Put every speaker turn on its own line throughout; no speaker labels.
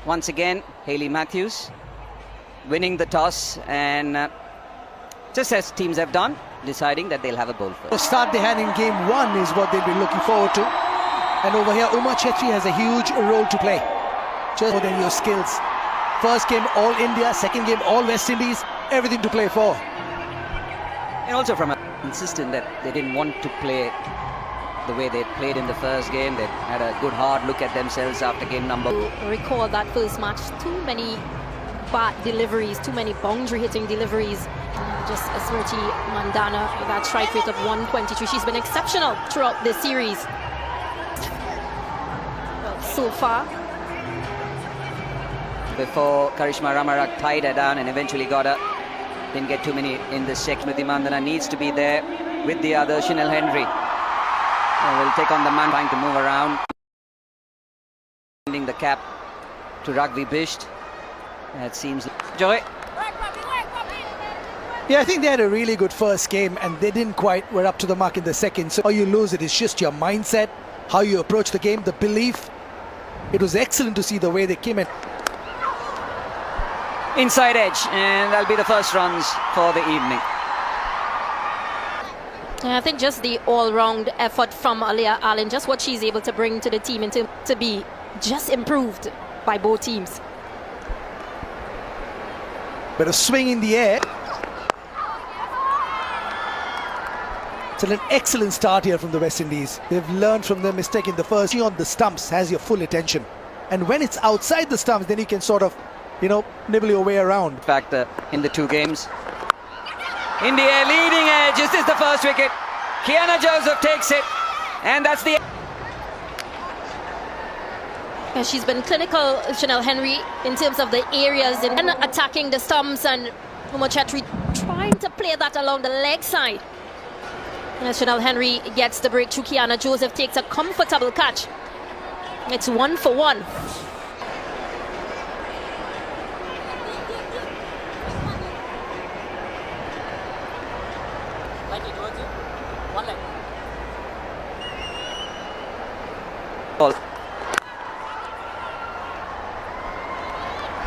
once again, Hayley Matthews winning the toss and just as teams have done, deciding that they'll have a ball first.
The start they had in game one is what they'll be looking forward to. And over here, Uma Chetri has a huge role to play. Just more than your skills. First game, all India. Second game, all West Indies. Everything to play for.
And also from a insistent that they didn't want to play the way they played in the first game. They had a good hard look at themselves after game number.
Recall that first match, too many bad deliveries, too many boundary hitting deliveries. Just Smriti Mandhana with that strike rate of 123. She's been exceptional throughout this series. Well, so far.
Before Karishma Ramarak tied her down and eventually got her. Didn't get too many in this section. Smriti Mandhana needs to be there with the other, Chinelle Henry. Will take on the man trying to move around. Sending the cap to Rugby Bisht. It seems. Joy.
Yeah, I think they had a really good first game and they didn't quite were up to the mark in the second. So how you lose it is just your mindset, how you approach the game, the belief. It was excellent to see the way they came in.
Inside edge, and that'll be the first runs for the evening.
I think just the all-round effort from Aliyah Allen, just what she's able to bring to the team and to be just improved by both teams.
But a swing in the air. It's an excellent start here from the West Indies. They've learned from their mistake in the first. On the stumps has your full attention. And when it's outside the stumps, then you can sort of, nibble your way around.
In fact, in the two games. India leading edge. Is this the first wicket? Kiana Joseph takes it. And that's the...
She's been clinical, Chinelle Henry, in terms of the areas and attacking the stumps, and Uma Chetri trying to play that along the leg side. As Chinelle Henry gets the breakthrough, Kiana Joseph takes a comfortable catch. It's 1 for 1.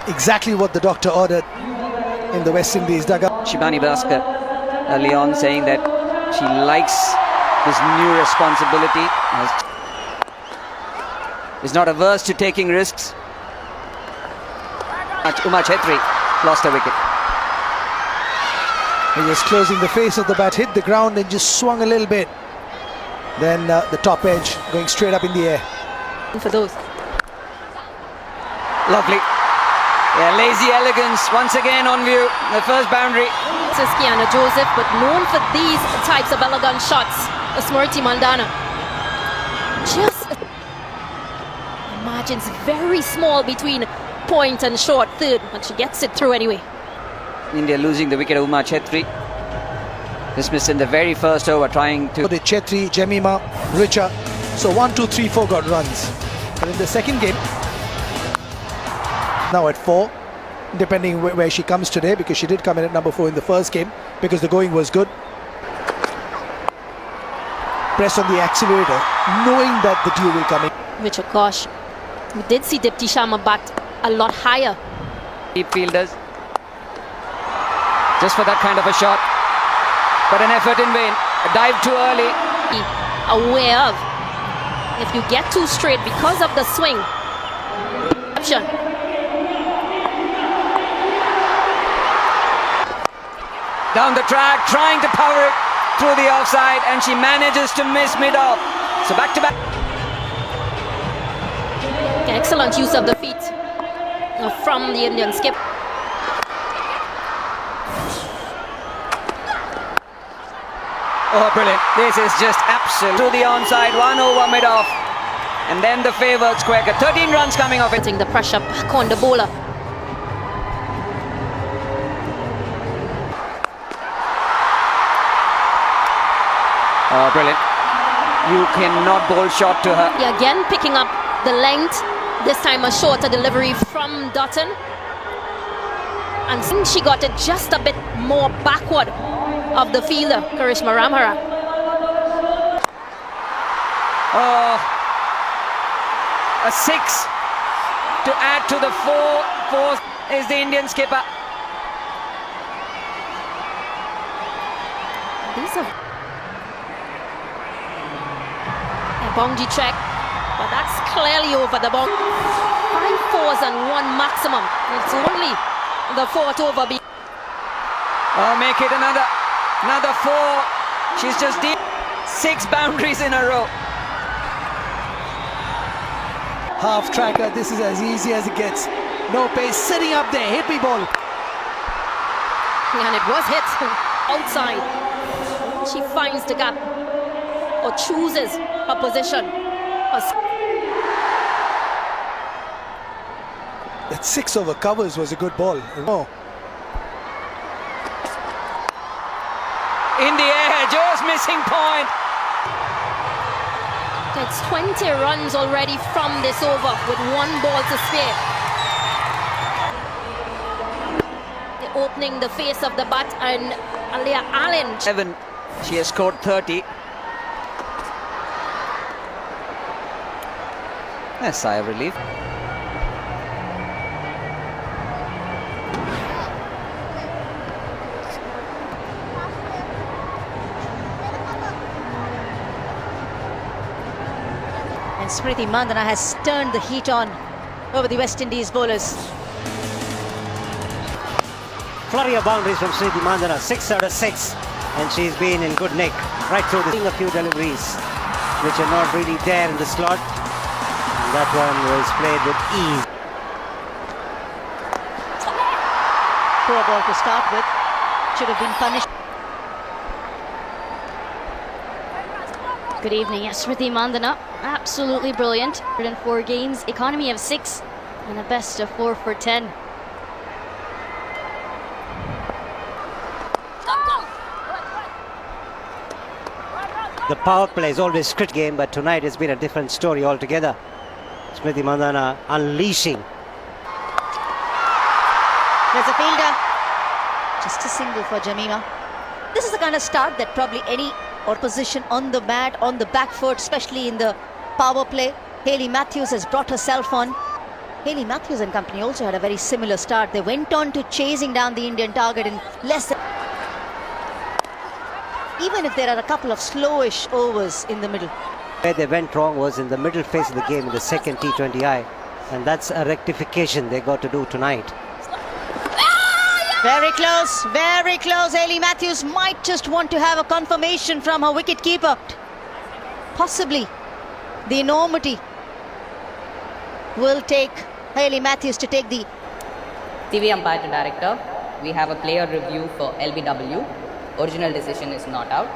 Exactly what the doctor ordered in the West Indies dugout.
Shibani Bhaskar early on saying that she likes this new responsibility, is not averse to taking risks. Uma Chetri lost a wicket.
He was closing the face of the bat, hit the ground and just swung a little bit. Then the top edge going straight up in the air.
For those.
Lovely. Yeah, lazy elegance once again on view. The first boundary.
This is Kiana Joseph, but known for these types of elegant shots. Smriti Mandhana. Just margins very small between point and short third, but she gets it through anyway.
India losing the wicket of Uma Chetri. Dismissed in the very first over, trying to...
The Chetri, Jemima, Richa. So 1, 2, 3, 4 got runs. But in the second game, now at 4, depending where she comes today, because she did come in at number 4 in the first game, because the going was good. Press on the accelerator, knowing that the dew will come in.
Richa Ghosh. We did see Dipti Sharma bat a lot higher.
Deep fielders. Just for that kind of a shot. But an effort in vain. A dive too early.
Aware of. If you get too straight because of the swing. Option.
Down the track, trying to power it through the offside, and she manages to miss mid-off. So back to back.
Excellent use of the feet from the Indian skip.
Oh, brilliant. This is just absolute. To the onside, 1 over mid-off. And then the favoured square. 13 runs coming off it.
Putting the pressure back on the bowler.
Oh, brilliant. You cannot bowl short to her.
Yeah, again picking up the length. This time a shorter delivery from Dutton. And she got it just a bit more backward of the fielder, Karishma Ramarak.
Oh, a 6 to add to the fourth is the Indian skipper.
These are a boundary check, but that's clearly over the boundary. 5 fours and 1 maximum. It's only the 4th over.
Oh, make it another 4. She's just deep. 6 boundaries in a row.
Half tracker, this is as easy as it gets. No pace, sitting up there, hit me ball.
And it was hit outside. She finds the gap or chooses her position.
That 6 over covers was a good ball. Oh.
In the air, just missing point.
It's 20 runs already from this over with 1 ball to spare. They're opening the face of the bat, and Alia Allen.
7. She has scored 30. A sigh of relief.
And Smriti Mandhana has turned the heat on over the West Indies bowlers.
Flurry of boundaries from Smriti Mandhana, 6 out of 6, and she's been in good nick right through the a few deliveries which are not really there in the slot. And that one was played with ease.
Poor ball to start with, should have been punished. Good evening. Yes, Smriti Mandhana, absolutely brilliant. 104 games, economy of 6, and a best of 4 for 10.
The power play is always critical game, but tonight it's been a different story altogether. Smriti Mandhana unleashing.
There's a fielder. Just a single for Jamima. This is the kind of start that probably any opposition on the bat, on the back foot, especially in the power play. Hayley Matthews has brought herself on. Hayley Matthews and company also had a very similar start. They went on to chasing down the Indian target in less than... Even if there are a couple of slowish overs in the middle.
Where they went wrong was in the middle phase of the game in the second T20I, and that's a rectification they got to do tonight.
Very close, very close. Hayley Matthews might just want to have a confirmation from her wicket keeper. Possibly the enormity will take Hayley Matthews to take the...
TV umpire to director, we have a player review for LBW. Original decision is not out.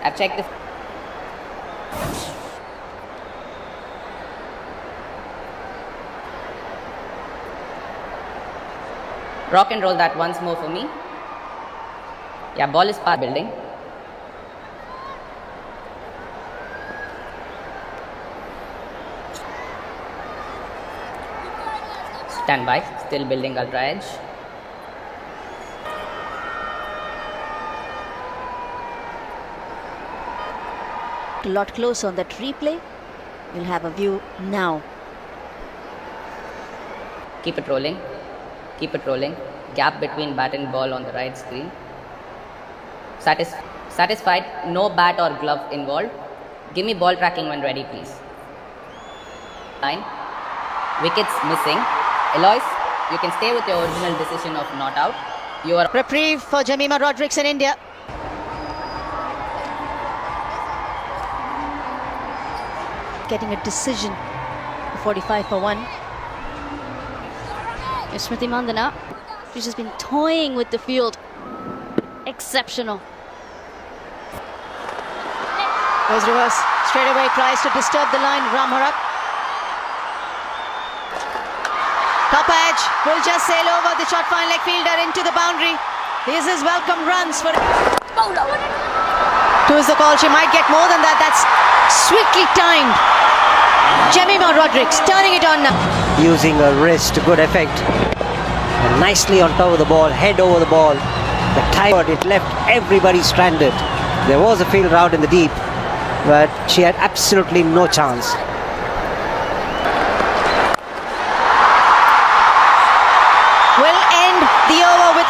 I've checked the... Rock and roll that once more for me. Yeah, ball is part building. Stand by, still building ultra edge.
A lot closer on that replay. We'll have a view now.
Keep it rolling. Keep it rolling. Gap between bat and ball on the right screen. Satisfied? No bat or glove involved. Give me ball tracking when ready, please. 9. Wickets missing. Eloise, you can stay with your original decision of not out. You are...
Reprieve for Jamima Rodrigues in India. Getting a decision. 45 for 1. Smriti Mandhana, she's just been toying with the field. Exceptional. Goes reverse. Straight away tries to disturb the line. Ram her up. Top edge. Will just sail over the short fine leg fielder into the boundary. These is welcome runs for... Two is the call. She might get more than that. That's sweetly timed. Jamima Rodrigues turning it on now.
Using a wrist to good effect. And nicely on top of the ball, head over the ball. The time it left everybody stranded. There was a field route in the deep, but she had absolutely no chance.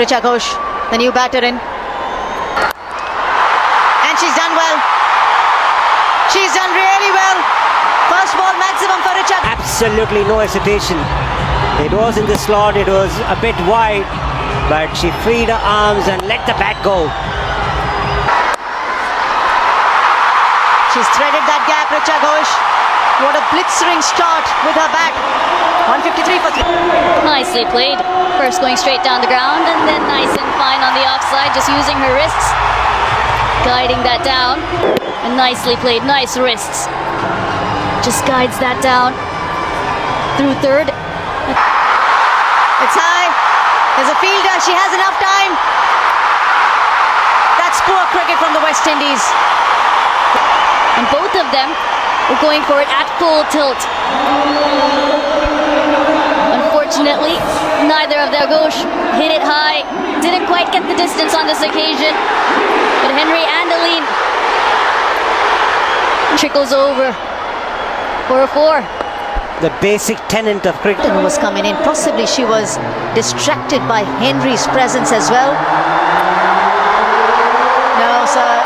Richa Ghosh, the new batter in. And she's done well. She's done really well. First ball maximum for Richa.
Absolutely no hesitation. It was in the slot, it was a bit wide, but she freed her arms and let the bat go.
She's threaded that gap, Richa Ghosh. What a blitzering start with her bat. 153 for 3.
Nicely played. First going straight down the ground and then nice and fine on the offside, just using her wrists, guiding that down. And nicely played, nice wrists. Just guides that down through third.
It's high. There's a fielder. She has enough time. That's poor cricket from the West Indies.
And both of them were going for it at full tilt. Unfortunately, neither of their Ghosh hit it high. Didn't quite get the distance on this occasion. But Henry and Aline trickles over for a 4.
The basic tenet of cricket.
Who was coming in. Possibly she was distracted by Henry's presence as well. No, sir.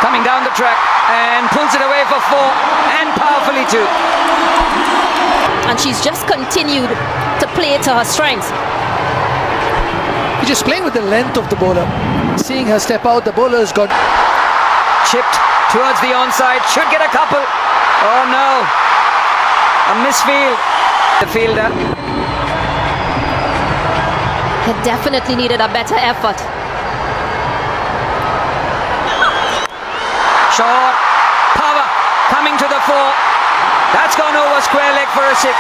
Coming down the track and pulls it away for 4, and powerfully too.
And she's just continued to play to her strengths.
You're just playing with the length of the bowler. Seeing her step out, the bowler's got
Chipped towards the onside, should get a couple. Oh no, a misfield. The fielder.
It definitely needed a better effort.
Short, power, coming to the 4. That's gone over square leg for a 6.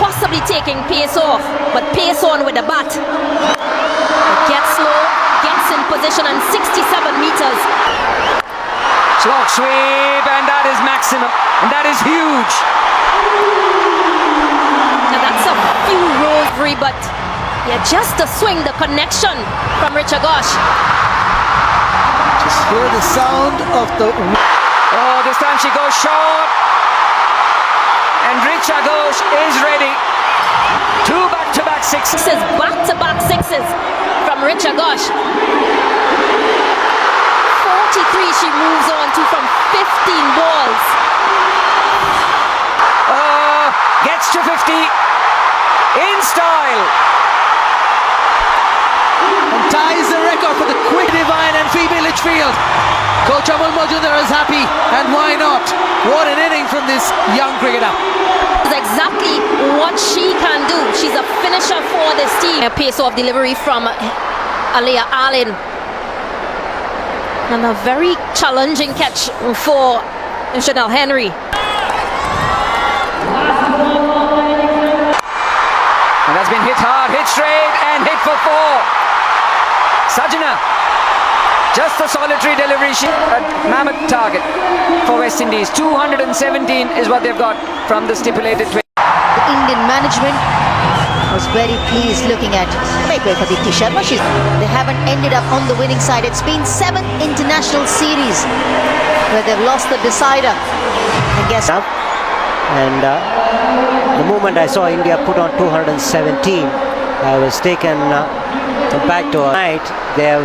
Possibly taking pace off, but pace on with the bat. It gets slow, gets in position and 67 meters.
Slog sweep, and that is maximum, and that is huge.
Now that's a few rows free, but yeah, just to swing the connection from Richa Ghosh.
just hear the sound of the.
Oh, this time she goes short. And Richa Ghosh is ready. 2 back-to-back sixes.
Back-to-back sixes from Richa Ghosh. 43 she moves on to from 15 balls.
Gets to 50 in style.
And ties the record for the quick Divine and Phoebe Litchfield. Coach Amul Majumdar is happy, and why not? What an inning from this young cricketer.
Is exactly what she can do. She's a finisher for this team. A pace off delivery from Aliyah Allen. And a very challenging catch for Chinelle Henry.
And that's been hit hard, hit straight, and hit for 4. Sajana, just a solitary delivery, a mammoth target for West Indies. 217 is what they've got from the stipulated 20.
The Indian management was very pleased looking at make way for Deepti Sharma. They haven't ended up on the winning side. It's been 7 international series where they've lost the decider. I guess.
And the moment I saw India put on 217, I was taken back to a night. They have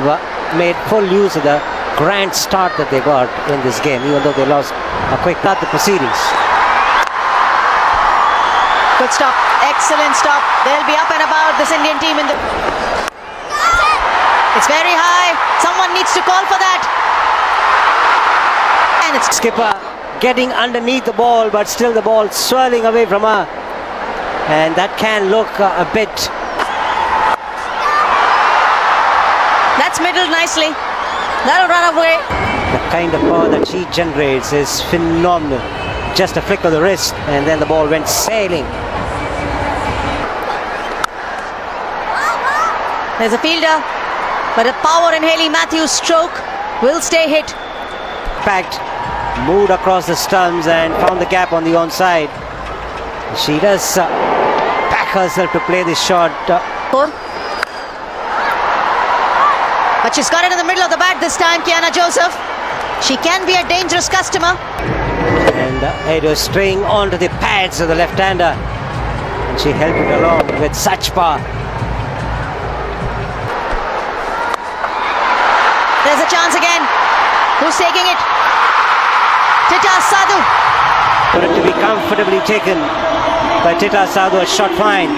made full use of the grand start that they got in this game, even though they lost a quick start to the proceedings.
Good stop, excellent stop. They'll be up and about, this Indian team in the. It's very high. Someone needs to call for that. And it's
Skipper getting underneath the ball, but still the ball swirling away from her, and that can look a bit.
That's middled nicely. That'll run away.
The kind of power that she generates is phenomenal. Just a flick of the wrist, and then the ball went sailing.
There's a fielder, but the power in Hayley Matthews' stroke will stay hit.
Packed, moved across the stumps and found the gap on the onside. She does back herself to play this shot.
But she's got it in the middle of the bat this time, Kiana Joseph. She can be a dangerous customer.
And it was straying onto the pads of the left-hander. And she helped it along with such power.
There's a chance again. Who's taking it? Tita Sadhu.
For it to be comfortably taken by Tita Sadhu, a shot fine.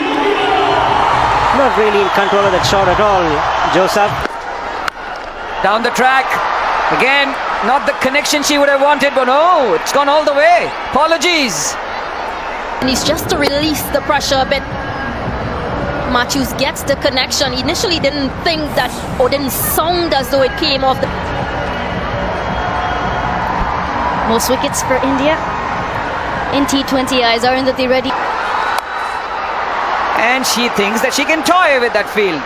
Not really in control of that shot at all, Joseph.
Down the track. Again, not the connection she would have wanted, but no, it's gone all the way. Apologies.
And it's just to release the pressure a bit. Matthews gets the connection. Initially didn't think that, or didn't sound as though it came off the...
Most wickets for India. In T20 eyes, aren't they ready?
And she thinks that she can toy with that field.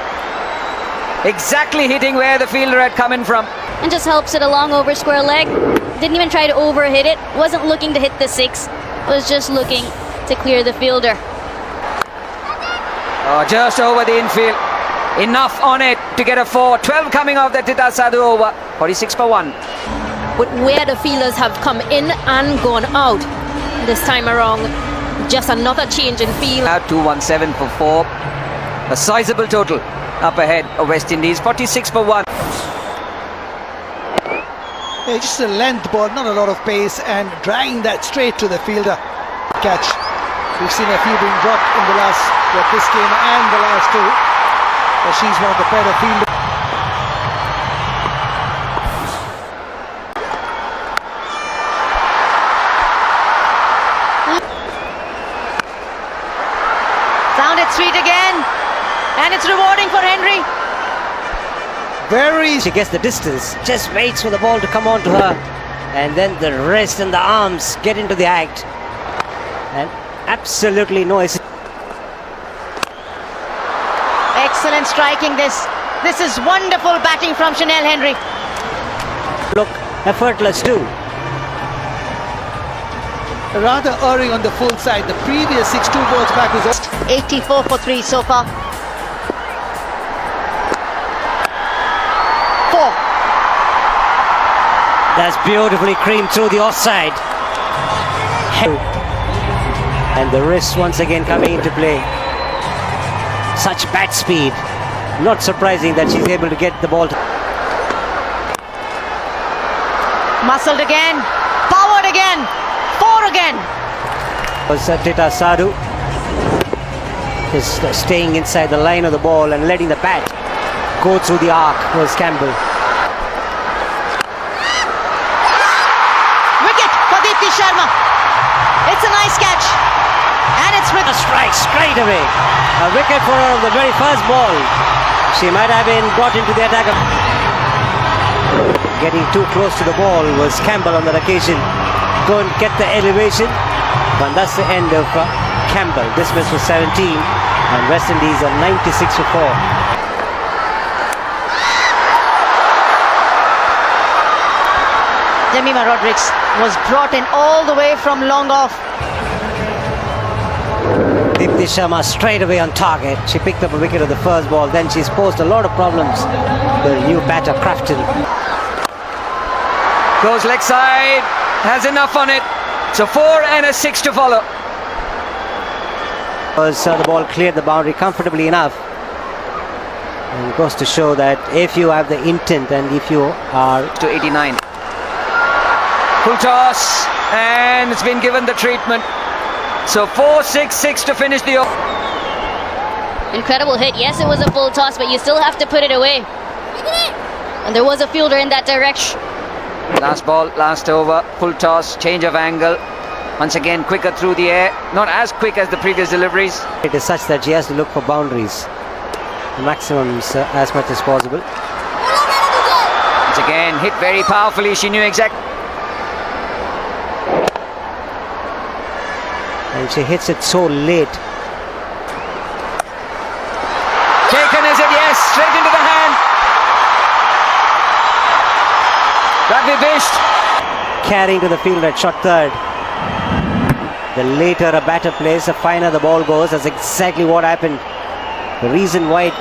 Exactly hitting where the fielder had come in from.
And just helps it along over square leg. Didn't even try to overhit it. Wasn't looking to hit the 6. Was just looking to clear the fielder.
Oh, just over the infield. Enough on it to get a 4. 12 coming off the Tita Sadhu over. 46 for 1.
But where the fielders have come in and gone out this time around, just another change in field.
Now 217 for 4. A sizable total up ahead of West Indies. 46 for 1.
Yeah, just a length ball, not a lot of pace, and dragging that straight to the fielder. Catch. We've seen a few being dropped in the last, this game and the last 2. But she's one of the better fielders.
Found it sweet again. And it's rewarding for Henry.
She gets the distance, just waits for the ball to come on to her, and then the wrist and the arms get into the act, and absolutely no hesitation.
Excellent striking this. This is wonderful batting from Chinelle Henry.
Look effortless too.
Rather erring on the full side. The previous 6 2 balls back was
84 for 3 so far. 4.
That's beautifully creamed through the offside. And the wrist once again coming into play. Such bat speed. Not surprising that she's able to get the ball.
Muscled again. Powered again. 4 again.
Was Tita Sadhu is staying inside the line of the ball and letting the bat go through the arc. Was Campbell.
Wicket for Deepti Sharma. It's a nice catch. And it's with
A strike straight away. A wicket for her of the very first ball. She might have been brought into the attack. Getting too close to the ball was Campbell on that occasion. Couldn't get the elevation. And that's the end of Campbell. Dismissed for 17. And West Indies are 96 for 4.
Jemima Rodrigues was brought in all the way from long off.
Deepti Sharma straight away on target. She picked up a wicket of the first ball. Then she's posed a lot of problems. The new batter, Crafton.
Goes leg side. Has enough on it. So 4 and a 6 to follow.
The ball cleared the boundary comfortably enough. And it goes to show that if you have the intent and if you are...
To 89. Full toss. And it's been given the treatment. So 4-6-6 to finish the over.
Incredible hit. Yes, it was a full toss, but you still have to put it away. And there was a fielder in that direction.
Last ball, last over, full toss, change of angle. Once again, quicker through the air. Not as quick as the previous deliveries.
It is such that she has to look for boundaries. The maximums as much as possible.
Once again, hit very powerfully. She knew exactly.
And she hits it so late.
Taken, is it? Yes, straight into the hand. Rugby fished.
Carrying to the field at shot third. The later a batter plays, the finer the ball goes. That's exactly what happened. The reason why...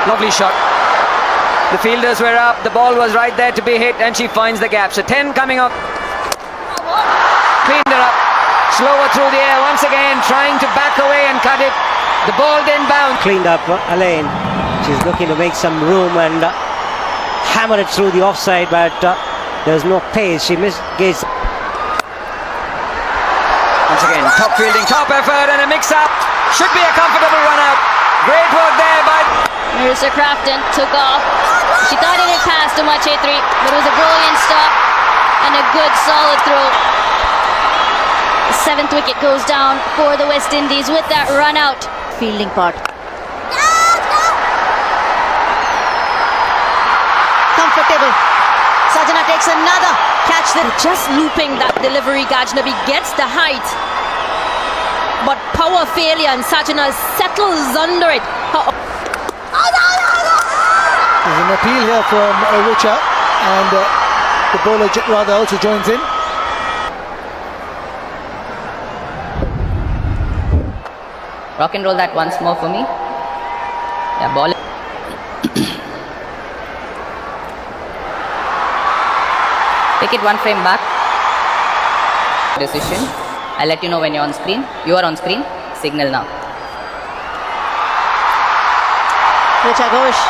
Lovely shot. The fielders were up, the ball was right there to be hit, and she finds the gap. So 10 coming up. Cleaned her up. Slower through the air once again, trying to back away and cut it. The ball then bounced.
Cleaned up Elaine. She's looking to make some room and hammer it through the offside, but there's no pace. She misgates.
Once again, top fielding, top effort, and a mix-up. Should be a comfortable run out. Great work there by
Marissa Crafton took off. She thought it had passed to Machetri, but it was a brilliant stop and a good solid throw. The 7th wicket goes down for the West Indies with that run out.
Fielding part. Comfortable. Sajana takes another catch.
Just looping that delivery, Gajnabi gets the height. But power failure, and Sajana settles under it.
There's an appeal here from Richa, and the bowler Radha also joins in.
Rock and roll that once more for me. Yeah, ball. Take it one frame back. Decision. I'll let you know when you're on screen. You are on screen. Signal now.
Richa Ghosh